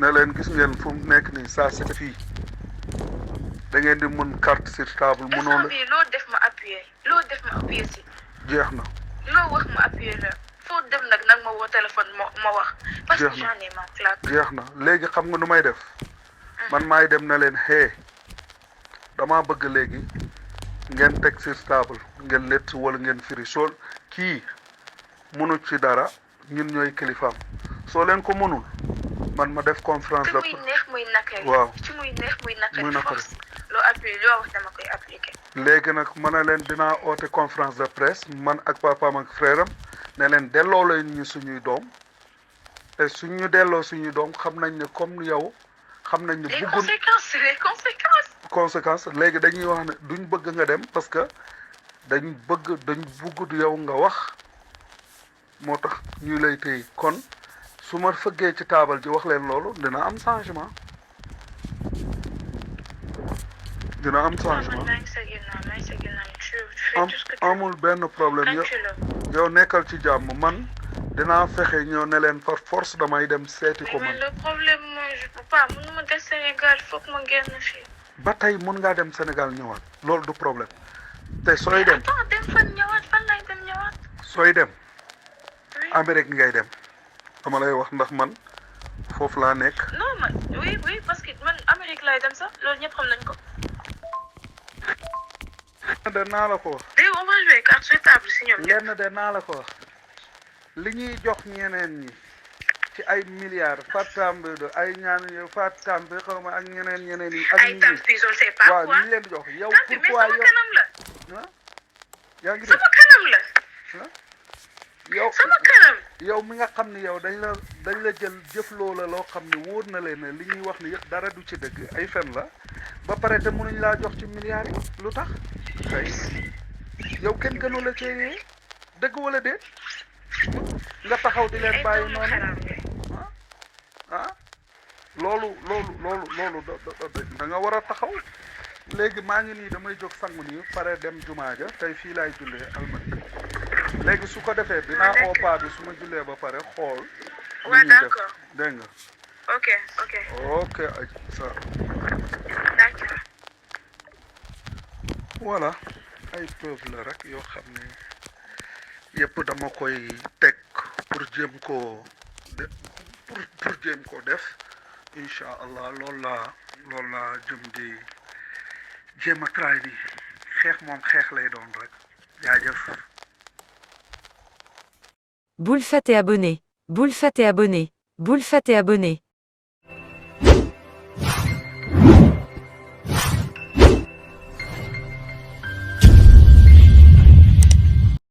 ne leen gis ngeen fu mu nekk nii ça c'est fii da ngeen di mën carte sur table mënoo la loo def ma appuyer si. jeex na. loo wax ma appuyer la foo dem nag ma woo téléphone ma wax. parce que j'en ai ma claque. jeex na léegi xam nga nu may def. man maay dem na leen damaa bëgg léegi ngeen teg sur table ngeen lett wala ngeen firi soo kii mënu ci dara ñun ñooy kilifaam soo leen ko mënul man ma def conférence de muy neex muy nakari. waaw ci muy neex muy nakari. muy nakari. loo appuyer loo wax dama koy appliquer. léegi nag mën na leen dinaa oote conférence de presse man ak papaam ak frère am ne leen delloo leen ñu suñuy doom te suñu delloo suñuy doom xam nañ ne comme yow xam nañ ne les bëggun conséquences léegi dañuy wax ne duñ bëgg nga dem parce que dañ bëgg yow nga wax moo tax ñu lay téy kon su ma fëggee ci taabal ji wax leen loolu dina am changement amul benn problème yow nekkal ci jàmm man dinaa fexe ñëw ne leen par force damay dem seeti ko man. mais le problème mooy je peux pas mënuma des Sénégal foog ma génn fii. ba tey mun ngaa dem Sénégal ñëwaat loolu du problème te sooy dem. attends dem fan ñëwaat fan lay dem ñëwaat. sooy dem. Amérique ngay dem dama lay wax ndax man foofu laa nekk. non man oui parce que man Amérique lay dem sax loolu ñëpp xam nañ ko. de naa la ko wax. léegi on va jouer carte sur table si ñoom ñëpp. lenn de naa la ko wax li ñuy jox ñeneen ñi ci ay milliards Fatambe ay ñaan yu Fatambe xaw ma ak ñeneen yi. ak ay tampi je ne sais pas quoi waaw ñu leen jox yow. pourquoi yow kanam la. yaa ngi sama kanam la. yow sama kanam. yow mi nga xam ne yow dañ la jël jëf loola loo xam ne wóor na leen ne li ñuy wax ni yëpp dara du ci dëgg ay fen la ba pare te mënuñ laa jox ci milliards yi lu tax kay yow kenn gënu la cee dëgg wala déet nga taxaw di leen bàyyi noonu loolu da nga war a taxaw léegi maa ngi nii damay jóg sangu nii pare dem jumaa ja tey fii laay jullee almadi léegi su ko defee dinaa oo paa bi su ma jullee ba pare xool. waaw d'accord dégg nga. ok aji sa d'accord. voilà ay preuve la rek yoo xam ne yëpp dama koy teg pour jéem koo def incha allah loolu laa jëm di jéem a try di xeex moom xeex lay doon rek jaajëf. Boulfat et abonné. Boulfat et abonné. Boulfat et abonné.